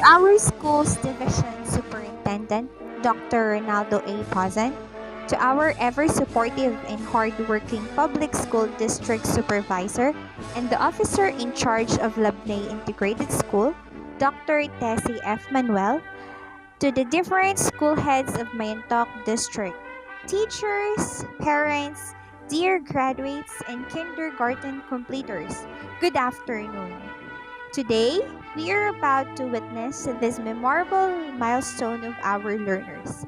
our school's division superintendent, Dr. Ronaldo A. Pazan, to our ever-supportive and hard-working public school district supervisor and the officer in charge of Labnay Integrated School, Dr. Tessie F. Manuel, to the different school heads of Mayantok District, teachers, parents, dear graduates, and kindergarten completers, good afternoon. Today, we are about to witness this memorable milestone of our learners.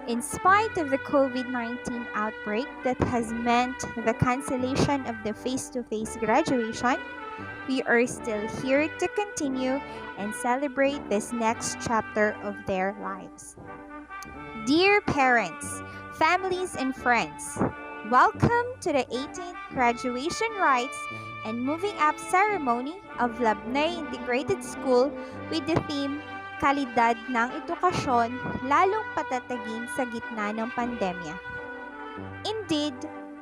In spite of the COVID 19 outbreak that has meant the cancellation of the face to face graduation, we are still here to continue and celebrate this next chapter of their lives. Dear parents, families, and friends, welcome to the 18th graduation rites and moving up ceremony of Labnay Integrated School with the theme Kalidad ng Edukasyon lalong patatagin sa gitna ng pandemya. Indeed,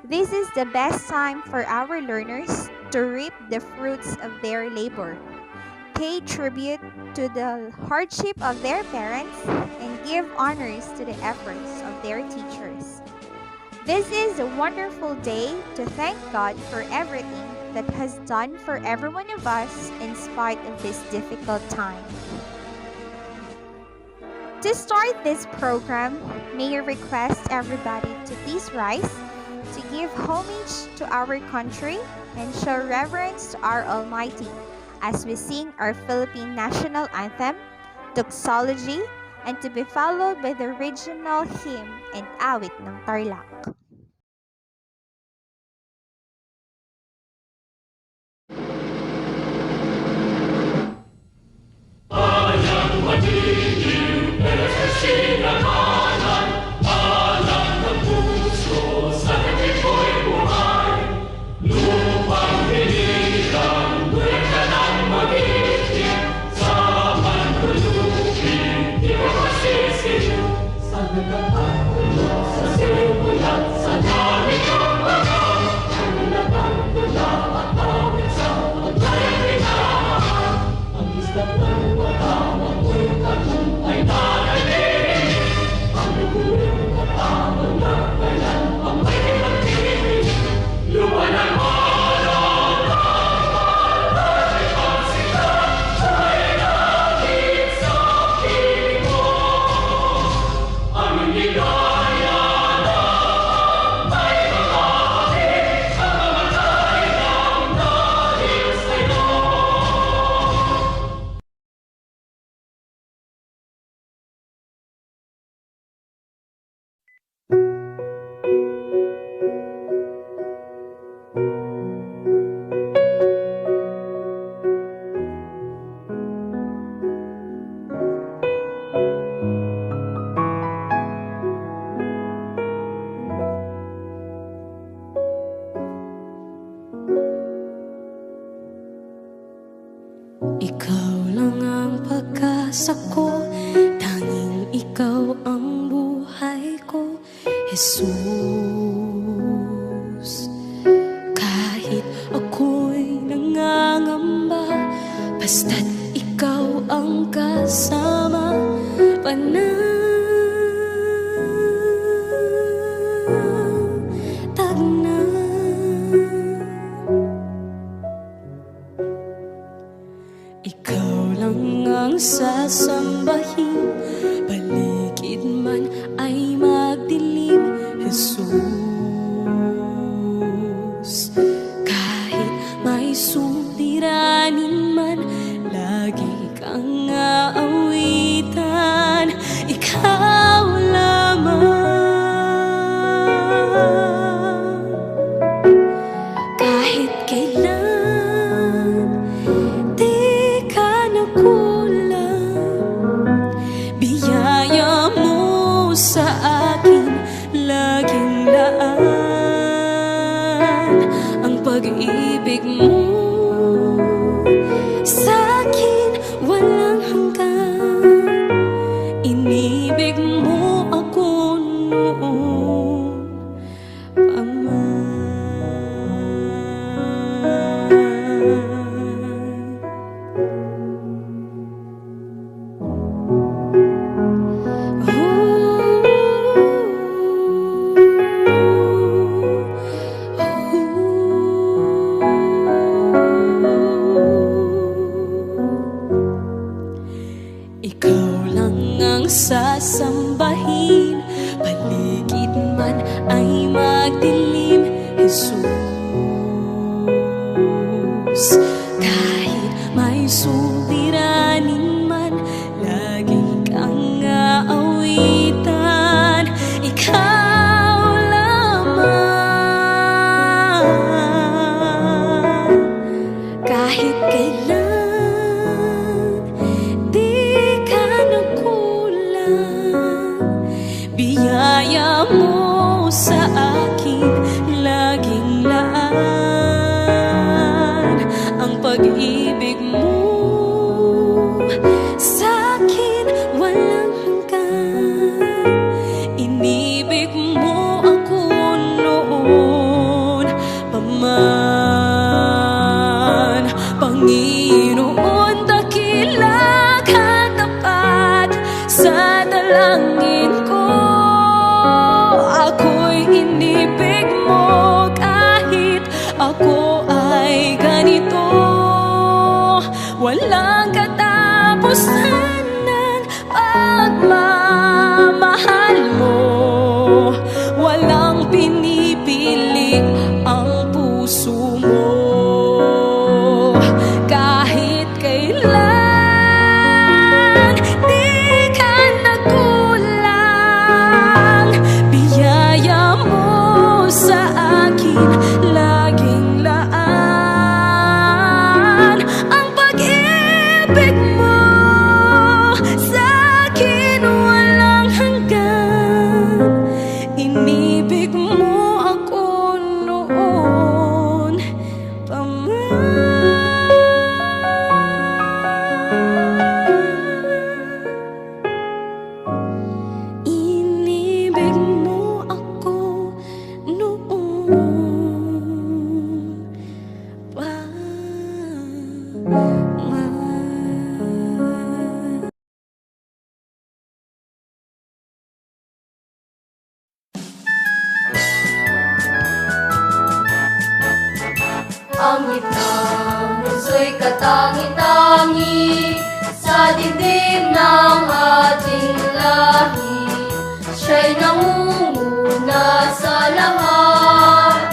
this is the best time for our learners to reap the fruits of their labor, pay tribute to the hardship of their parents, and give honors to the efforts of their teachers. This is a wonderful day to thank God for everything that has done for every one of us in spite of this difficult time. To start this program, may I request everybody to please rise to give homage to our country and show reverence to our Almighty as we sing our Philippine national anthem, doxology, and to be followed by the regional hymn and awit ng Tarlac. Ikaw lang ang pag-asa ko, tanging ikaw ang buhay ko, Jesus. Kahit ako'y nangangamba, basta't ikaw ang kasama, panatag na. Ikaw lang ang sasambahin, paligid man ay magdilim, Jesus. Kahit may suliranin man, lagi kang aawitan, ikaw lamang. Kahit kailan di ka nakulang, biyaya mo sa akin laging laan. Ang pag-ibig mo sa akin walang hanggan, inibig mo ako noon pa man. hangang sasambahin, paligid man ay magdilim, Jesus. Kahit may suliranin man, lagi kang aawitan, ikaw lamang. Kahit kailan di ka nagkulang, biyaya mo sa akin laging laan. Ang pag-ibig mo sa akin walang hanggan. Inibig mo ako noon pa man. Panginoon, dakila kang tapat sa dalangin ko. Ako'y inibig mo kahit ako ay ganito. Walang katapusan ng pagmamahal mo. Walang pinipili ang puso mo. Kahit kailan di ka nagkulang, biyaya mo sa akin laging laan. Ang pag-ibig mo sa akin walang hanggan. Inibig mo ako noon pa man. Inibig mo ako noon pa man. Ang gitnang puso'y katangi-tangi sa dibdib ng ating lahi. Siya'y nangunguna sa lahat,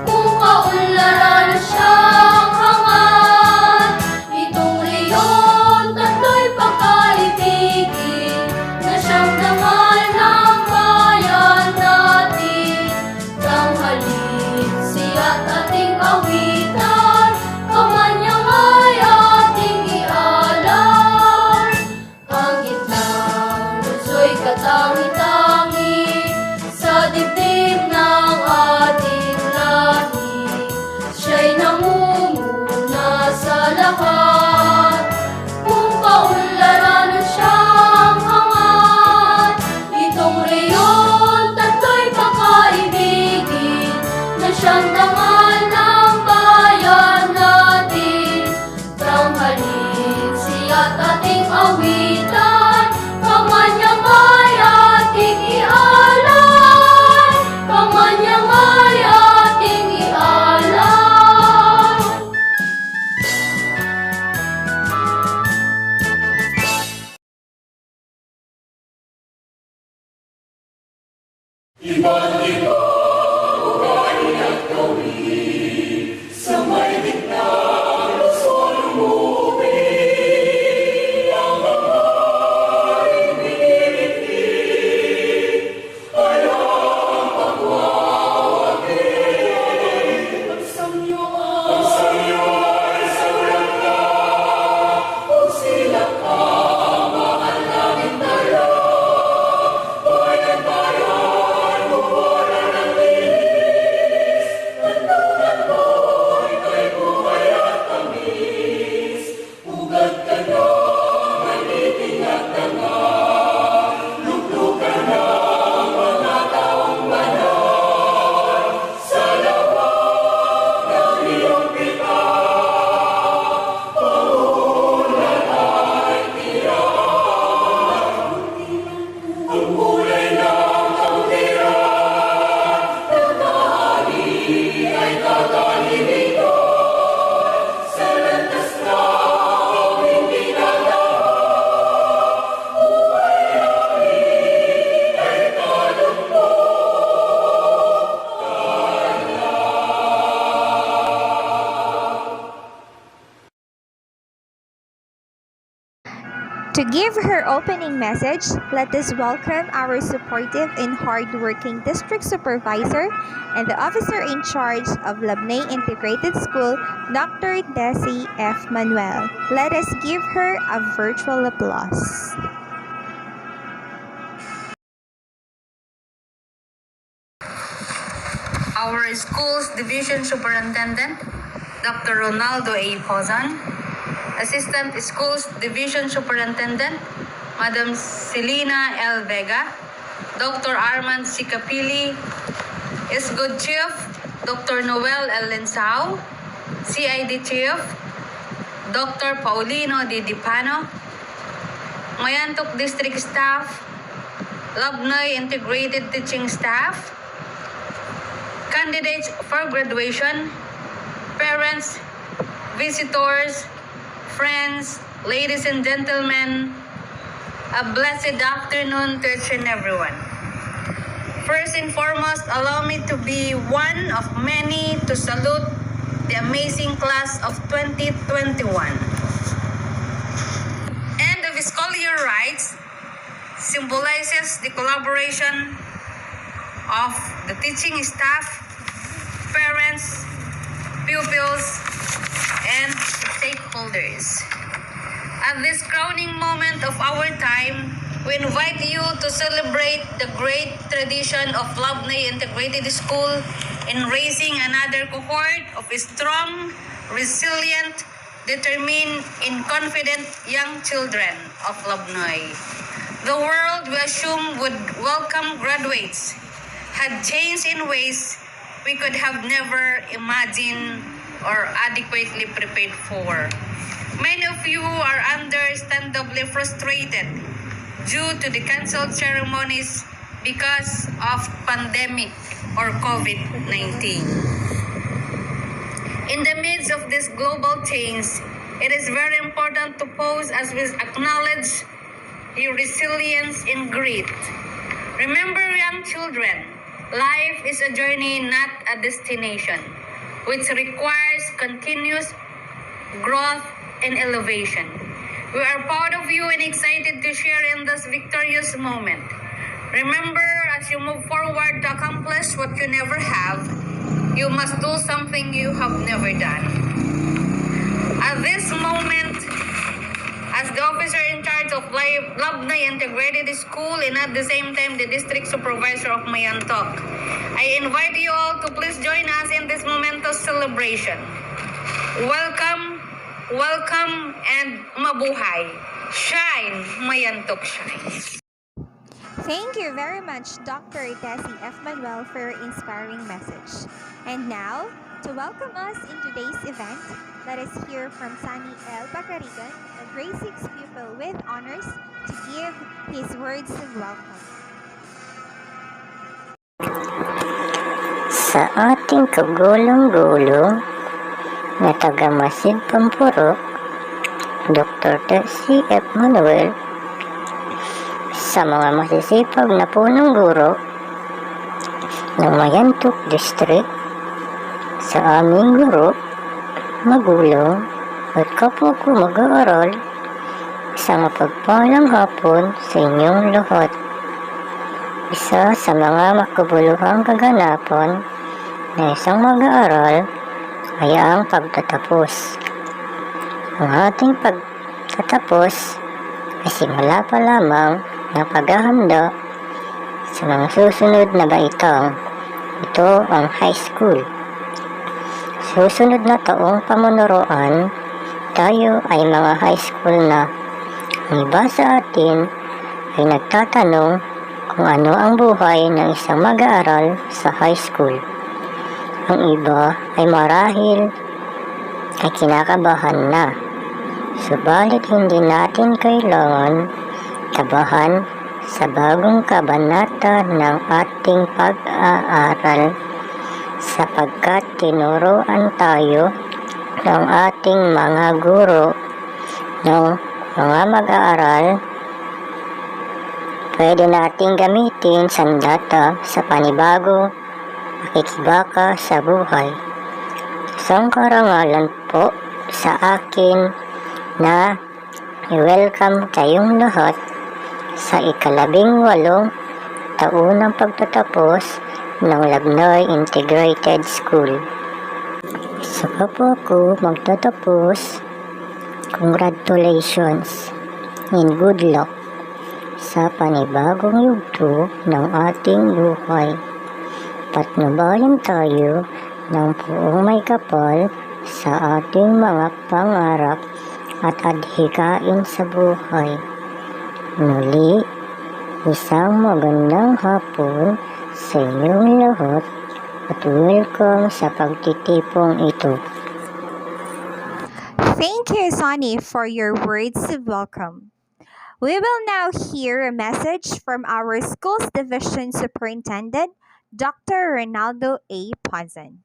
kung kaunlaran siyang hangat. Itong riyon, tatlo'y pagkaibigin, na siyang dangal ng bayan natin. Tanghalin siya't ating awitan, kamanyang ay ating ialam. Ang gitnang luso'y katangi-tangi sa dibdib ng ating lahi. Siya'y nangunguna sa lahat, kung kaunlaran siyang hangat. Itong riyon, tatlo'y pagkaibigin, na siyang dangal ng bayan natin. Tanghalin siya't ating awitan, kamanyang ay ating ialam. Kamanyang ay ating ialam. give her opening message, let us welcome our supportive and hardworking district supervisor and the officer in charge of Labnay Integrated School, Dr. Desi F. Manuel. Let us give her a virtual applause. Our school's division superintendent, Dr. Ronaldo A. Pozan, Assistant Schools Division Superintendent, Madam Selena L. Vega, Dr. Armand Sicapili, SGOD Chief, Dr. Noel L. Lensao, CID Chief, Dr. Paulino D. Dipano, Mayantok District Staff, Labnay Integrated Teaching Staff, candidates for graduation, parents, visitors, friends, ladies and gentlemen, a blessed afternoon to each and everyone. First and foremost, allow me to be one of many to salute the amazing class of 2021. End of school year rights symbolizes the collaboration of the teaching staff, parents, pupils, and stakeholders. At this crowning moment of our time, we invite you to celebrate the great tradition of Labnay Integrated School in raising another cohort of strong, resilient, determined, and confident young children of Labnay. The world we assume would welcome graduates had changed in ways we could have never imagined or adequately prepared for. Many of you are understandably frustrated due to the canceled ceremonies because of pandemic or COVID-19. In the midst of this global change, it is very important to pause as we acknowledge your resilience and grit. Remember, young children, life is a journey, not a destination, which requires continuous growth and elevation. We are proud of you and excited to share in this victorious moment. Remember, as you move forward to accomplish what you never have, you must do something you have never done. At this moment, as the officer in charge of Labnay Integrated School and at the same time the district supervisor of Mayantok, I invite you all to please join us in this momentous celebration. Welcome, welcome, and mabuhay. Shine, Mayantok shine. Thank you very much, Dr. Desi F. Manuel, for your inspiring message. And now, to welcome us in today's event, let us hear from Sunny L. Bacarigan, a grade 6 pupil with honors, to give his words of welcome. Sa ating kagulong-gulong na taga-Masid Pampurok, Dr. Desi F. Manuel, sa mga masisipag na punong guro ng Mayantok District, sa aming guro, magulang at kapwa ko mag-aaral, sa mapagpalang hapon sa inyong lahat. Isa sa mga makabuluhang kaganapan na isang mag-aaral ay ang pagtatapos. Ang ating pagtatapos ay simula pa lamang ng paghahanda sa mga susunod na baitang. Ito ang high school. Susunod na taong pamunuruan, tayo ay mga high school na. Ang iba sa atin ay nagtatanong kung ano ang buhay ng isang mag-aaral sa high school. Ang iba ay marahil ay kinakabahan na. Subalit hindi natin kailangan kabahan sa bagong kabanata ng ating pag-aaral sapagkat tinuruan tayo ng ating mga guro ng mga mag-aaral. Pwede nating gamitin sandata sa panibago pakikibaka sa buhay. Isang karangalan po sa akin na i-welcome kayong lahat sa ika-18 taon ng pagtatapos ng Labnoy Integrated School. Saka po ako magtatapos. Congratulations and good luck sa panibagong yugto ng ating buhay. Patnubayan tayo ng buong may kapal sa ating mga pangarap at adhikain sa buhay. Muli, isang magandang hapon sa inyong lahat at welcome sa pagtitipong ito. Thank you, Sonny, for your words of welcome. We will now hear a message from our Schools Division Superintendent, Dr. Ronaldo A. Pozan.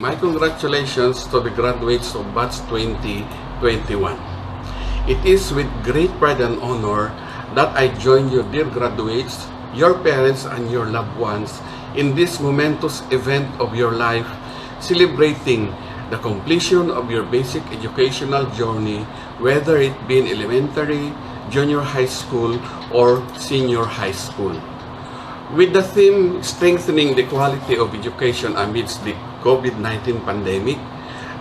My congratulations to the graduates of Batch 2021. It is with great pride and honor that I join you, dear graduates, your parents, and your loved ones in this momentous event of your life, celebrating the completion of your basic educational journey, whether it be in elementary, junior high school, or senior high school. With the theme Strengthening the Quality of Education Amidst the COVID-19 pandemic,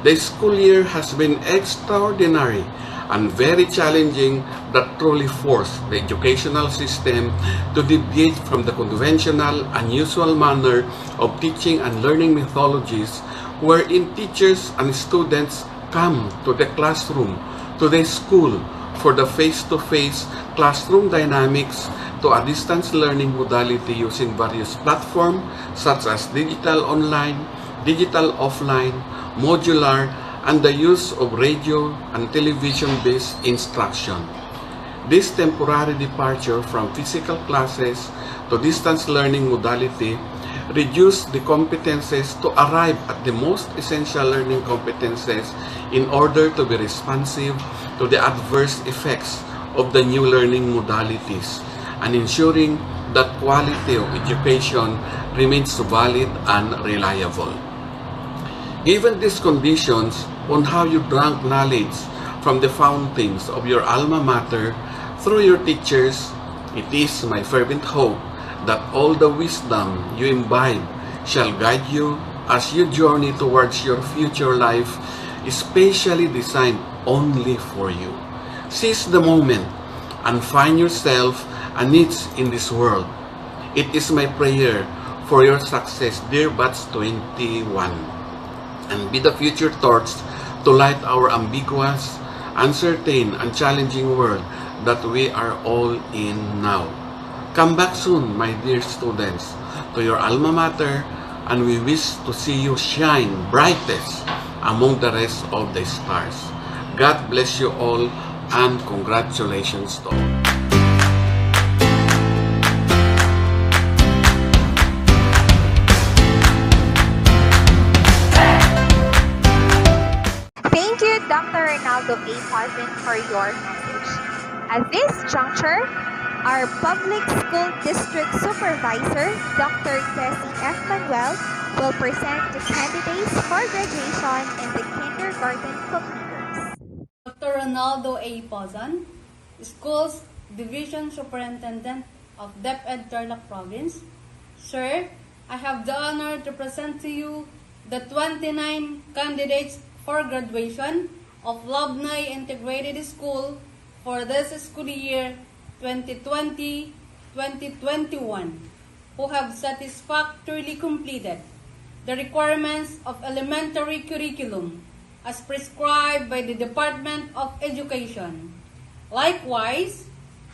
the school year has been extraordinary and very challenging that truly forced the educational system to deviate from the conventional, unusual manner of teaching and learning methodologies wherein teachers and students come to the classroom, to the school, for the face-to-face classroom dynamics to a distance learning modality using various platforms such as digital online, digital offline, modular, and the use of radio and television-based instruction. This temporary departure from physical classes to distance learning modality reduced the competences to arrive at the most essential learning competences in order to be responsive to the adverse effects of the new learning modalities and ensuring that quality of education remains valid and reliable. Given these conditions on how you drank knowledge from the fountains of your alma mater through your teachers, it is my fervent hope that all the wisdom you imbibe shall guide you as you journey towards your future life, especially designed only for you. Seize the moment and find yourself a niche in this world. It is my prayer for your success, dear Batch 21, and be the future torch to light our ambiguous, uncertain, and challenging world that we are all in now. Come back soon, my dear students, to your alma mater, and we wish to see you shine brightest among the rest of the stars. God bless you all, and congratulations to all. Thank you, Dr. Ronaldo A. Pozan, for your message. At this juncture, our Public School District Supervisor, Dr. Tessie F. Manuel, will present the candidates for graduation in the kindergarten completers. Dr. Ronaldo A. Pozan, Schools Division Superintendent of DepEd Tarlac Province. Sir, I have the honor to present to you the 29 candidates for graduation of Labnoy Integrated School for this school year 2020-2021 who have satisfactorily completed the requirements of elementary curriculum as prescribed by the Department of Education. Likewise,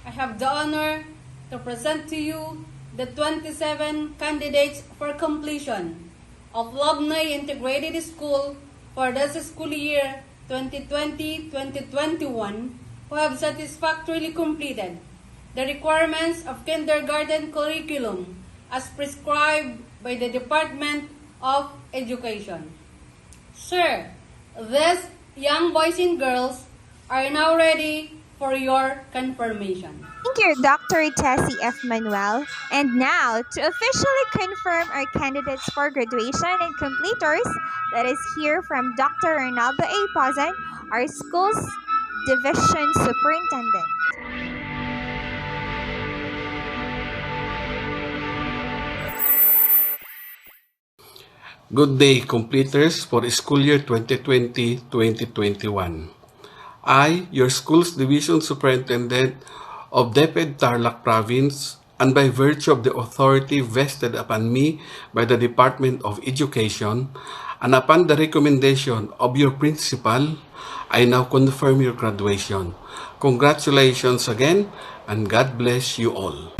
I have the honor to present to you the 27 candidates for completion of Labnoy Integrated School for this school year 2020-2021 who have satisfactorily completed the requirements of kindergarten curriculum as prescribed by the Department of Education. Sir, these young boys and girls are now ready for your confirmation. Thank you, Dr. Tessie F. Manuel. And now, to officially confirm our candidates for graduation and completers, let us hear from Dr. Ronaldo A. Pozan, our school's division superintendent. Good day, completers for school year 2020-2021. I, your school's division superintendent of DepEd Tarlac Province, and by virtue of the authority vested upon me by the Department of Education, and upon the recommendation of your principal, I now confirm your graduation. Congratulations again, and God bless you all.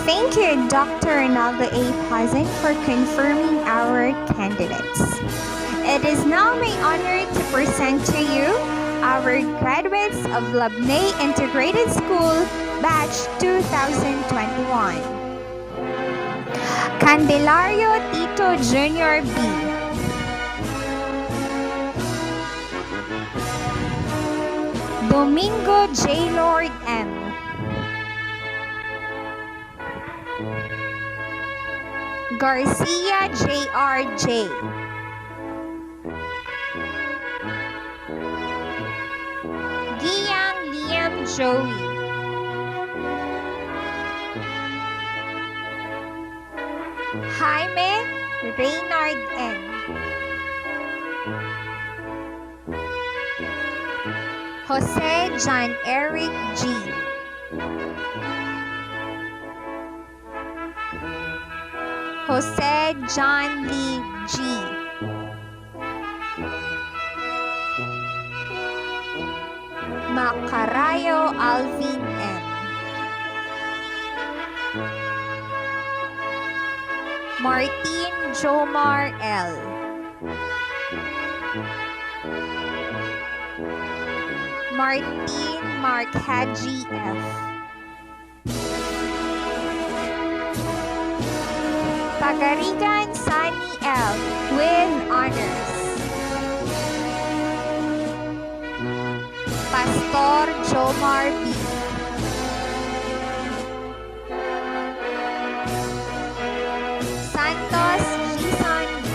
Thank you, Dr. Ronaldo A. Pozan, for confirming our candidates. It is now my honor to present to you our graduates of Labney Integrated School, Batch 2021. Candelario Tito Jr. B. Domingo J. Lord M. Garcia J.R.J. Giyang Liam Joey. Jaime Reynard N. Jose John Eric G. Jose John Lee G. Macarayo Alvin M. Martin Jomar L. Martin Mark Haji F. Pagarigan Sunny L. with honors. Pastor Jomar B. Santos Gison B.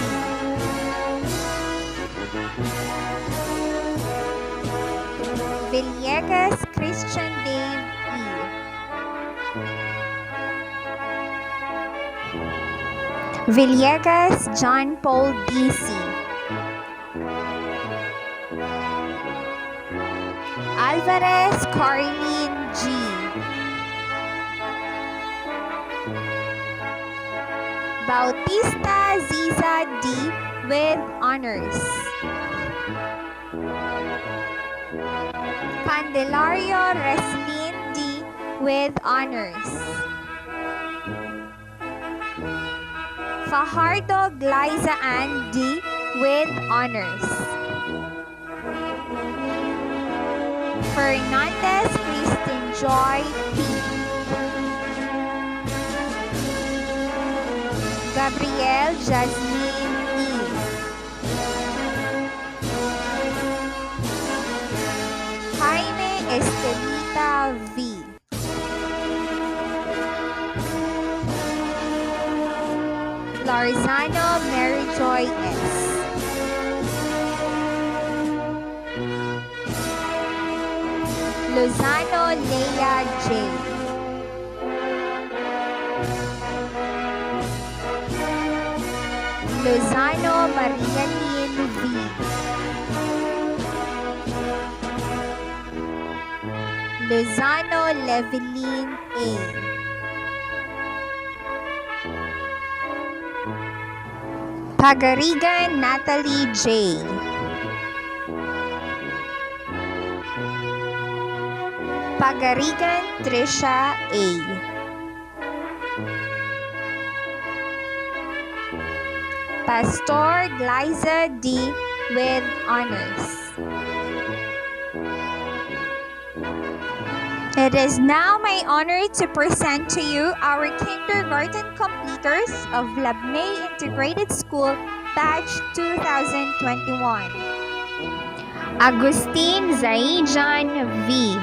Villegas Christian Dave E. Villegas John Paul D.C. Alvarez Carlene G. Bautista Ziza D. with honors. Candelario Reslin D. with honors. Fajardo Glyza Ann D. with honors. Fernandez Christine Joy P. Gabrielle Jasmine E. Jaime Estelita V. Larzano Mary Joy S. Lozano Leia J. Lozano Maria Lynn V. Lozano Leveline A. Pagarigan Natalie J. Pagarigan Trisha A. Pastor Glyza D. with honors. It is now my honor to present to you our kindergarten completers of Labmay Integrated School Batch 2021. Agustin Zaijan V.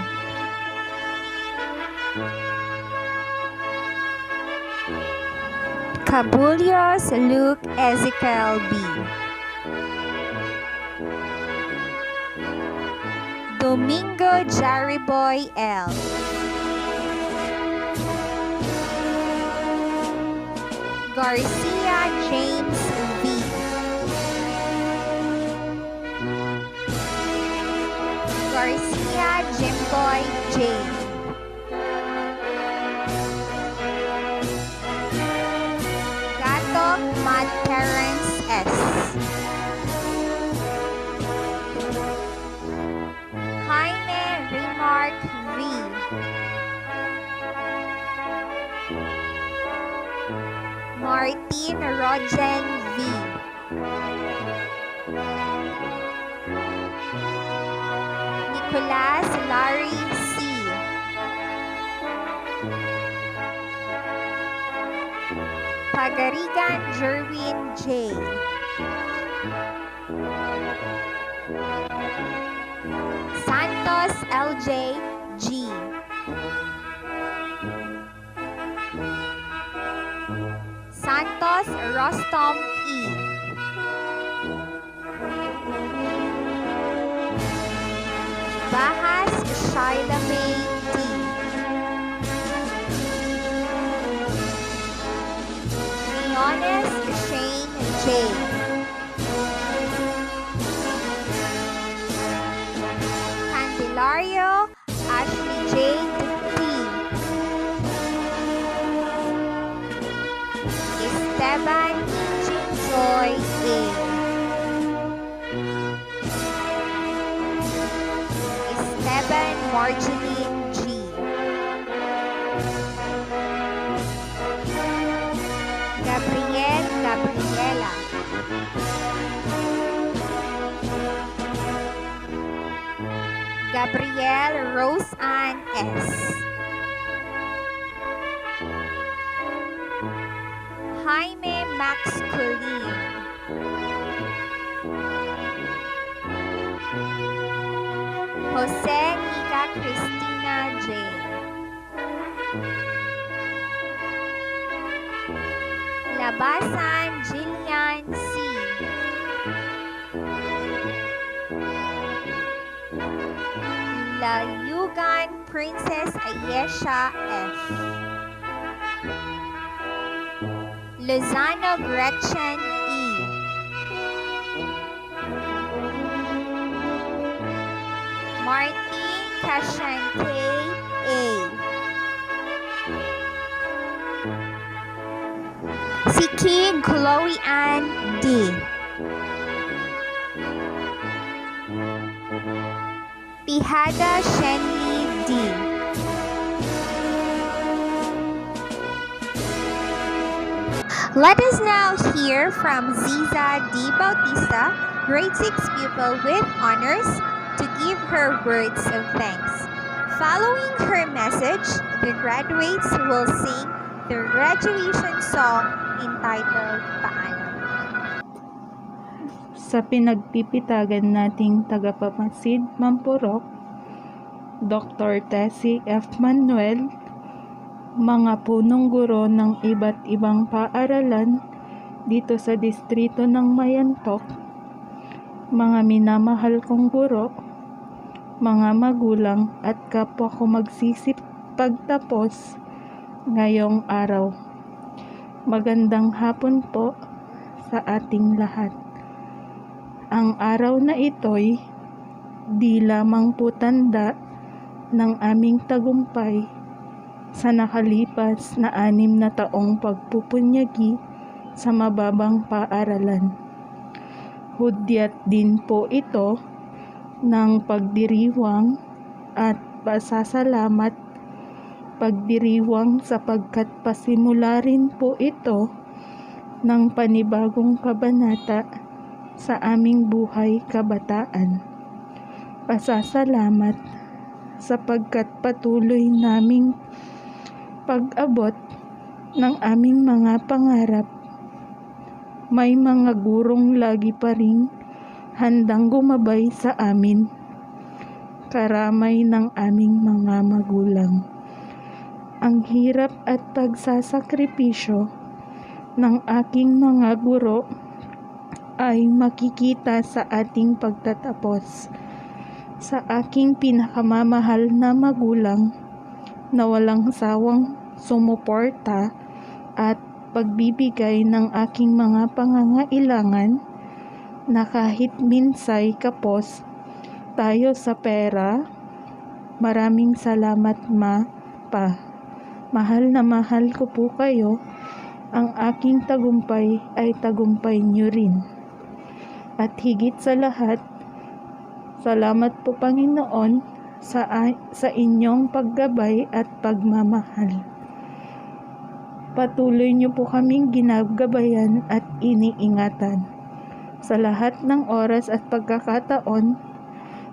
Cabullos Luke Ezekiel B. Domingo Jariboy L. Garcia James V. Garcia Jimboy J. Gato Matt Terrence S. Jaime Remark V. Martin Rogen V. Nicolas Larry C. Pagarigan Jerwin J. Santos LJ G. Santos Rostom E. Bahas Shaila May D. Leones Shane J. Candelario Ashley Jade P. Esteban Chinzoy A. Esteban Marjeline G. Gabriel Gabriela. Gabrielle Rose Ann S. Jaime Max Colleen. Jose Nika Cristina J. Labasan Jillian C. Layugan Princess Ayesha F. Lozano Gretchen E. Martin Kashante A. Siki Chloe Ann D. Pihada Shenli D. Let us now hear from Ziza D. Bautista, grade 6 pupil with honors, to give her words of thanks. Following her message, the graduates will sing the graduation song entitled Paalam. Sa pinagpipitagan nating tagapamasid Mampurok, Dr. Tessie F. Manuel, mga punong guro ng iba't ibang paaralan dito sa distrito ng Mayantok, mga minamahal kong guro, mga magulang at kapwa ko magsisip pagtapos ngayong araw. Magandang hapon po sa ating lahat. Ang araw na ito'y di lamang po tanda ng aming tagumpay sa nakalipas na 6 na taong pagpupunyagi sa mababang paaralan. Hudyat din po ito ng pagdiriwang at pasasalamat, pagdiriwang sapagkat pasimula rin po ito ng panibagong kabanata sa aming buhay kabataan. Pasasalamat sapagkat patuloy naming pag-abot ng aming mga pangarap. May mga gurong lagi pa ring handang gumabay sa amin, karamay ng aming mga magulang. Ang hirap at pagsasakripisyo ng aking mga guro ay makikita sa ating pagtatapos. Sa aking pinakamamahal na magulang na walang sawang sumuporta at pagbibigay ng aking mga pangangailangan na kahit minsay kapos tayo sa pera. Maraming salamat pa. Mahal na mahal ko po kayo. Ang aking tagumpay ay tagumpay niyo rin. At higit sa lahat, salamat po Panginoon sa inyong paggabay at pagmamahal. Patuloy niyo po kaming ginagabayan at iniingatan sa lahat ng oras at pagkakataon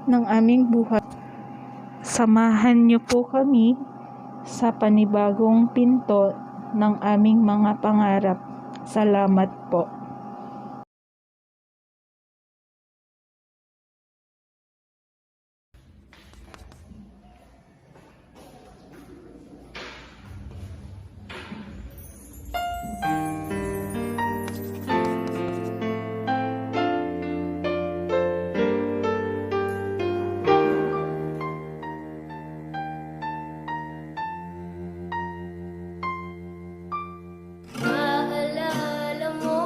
ng aming buhay. Samahan niyo po kami sa panibagong pinto ng aming mga pangarap. Salamat po. Maalala mo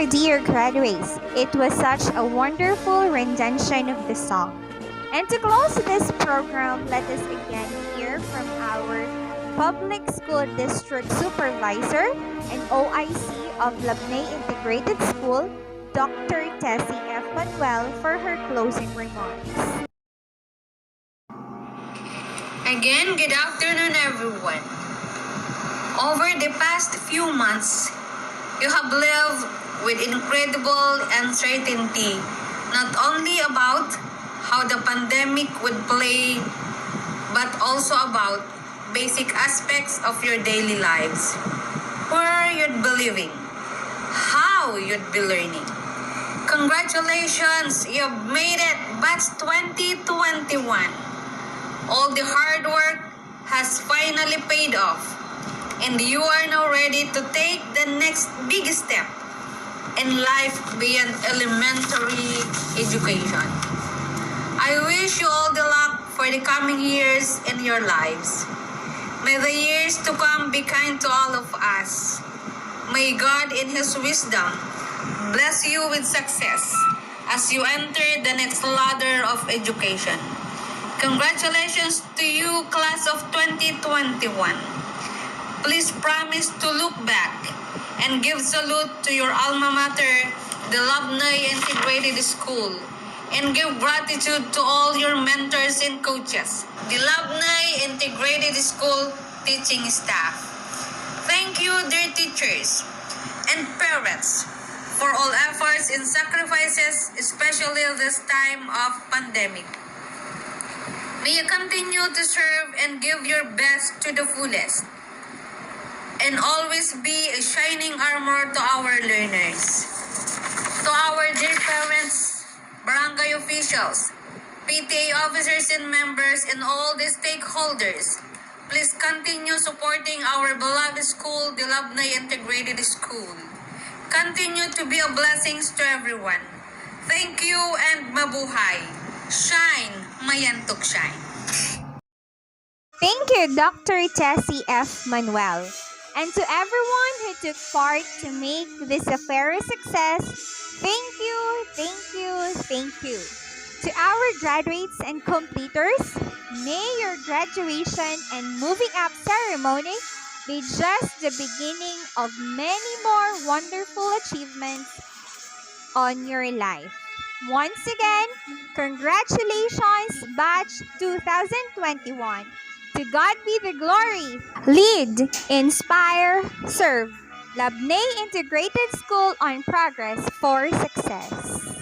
Dear graduates, it was such a wonderful rendition of the song. And to close this program, let us again hear from our Public School District Supervisor and OIC of Labnay Integrated School, Dr. Tessie F. Manuel, for her closing remarks. Again, good afternoon, everyone. Over the past few months, you have lived with incredible uncertainty, not only about how the pandemic would play, but also about basic aspects of your daily lives. Where you'd be living, how you'd be learning. Congratulations, you've made it, Batch 2021. All the hard work has finally paid off, and you are now ready to take the next big step in life beyond elementary education. I wish you all the luck for the coming years in your lives. May the years to come be kind to all of us. May God in His wisdom bless you with success as you enter the next ladder of education. Congratulations to you, class of 2021. Please promise to look back and give salute to your alma mater, the Labnay Integrated School, and give gratitude to all your mentors and coaches, the Labnay Integrated School teaching staff. Thank you, dear teachers and parents, for all efforts and sacrifices, especially this time of pandemic. May you continue to serve and give your best to the fullest, and always be a shining armor to our learners. To our dear parents, barangay officials, PTA officers and members, and all the stakeholders, please continue supporting our beloved school, the Labnay Integrated School. Continue to be a blessing to everyone. Thank you and mabuhay. Shine, mayantok shine. Thank you, Dr. Tessie F. Manuel. And to everyone who took part to make this affair a success, thank you, thank you, thank you. To our graduates and completers, may your graduation and moving up ceremony be just the beginning of many more wonderful achievements on your life. Once again, congratulations, Batch 2021. To God be the glory. Lead, inspire, serve. Labnay Integrated School on progress for success.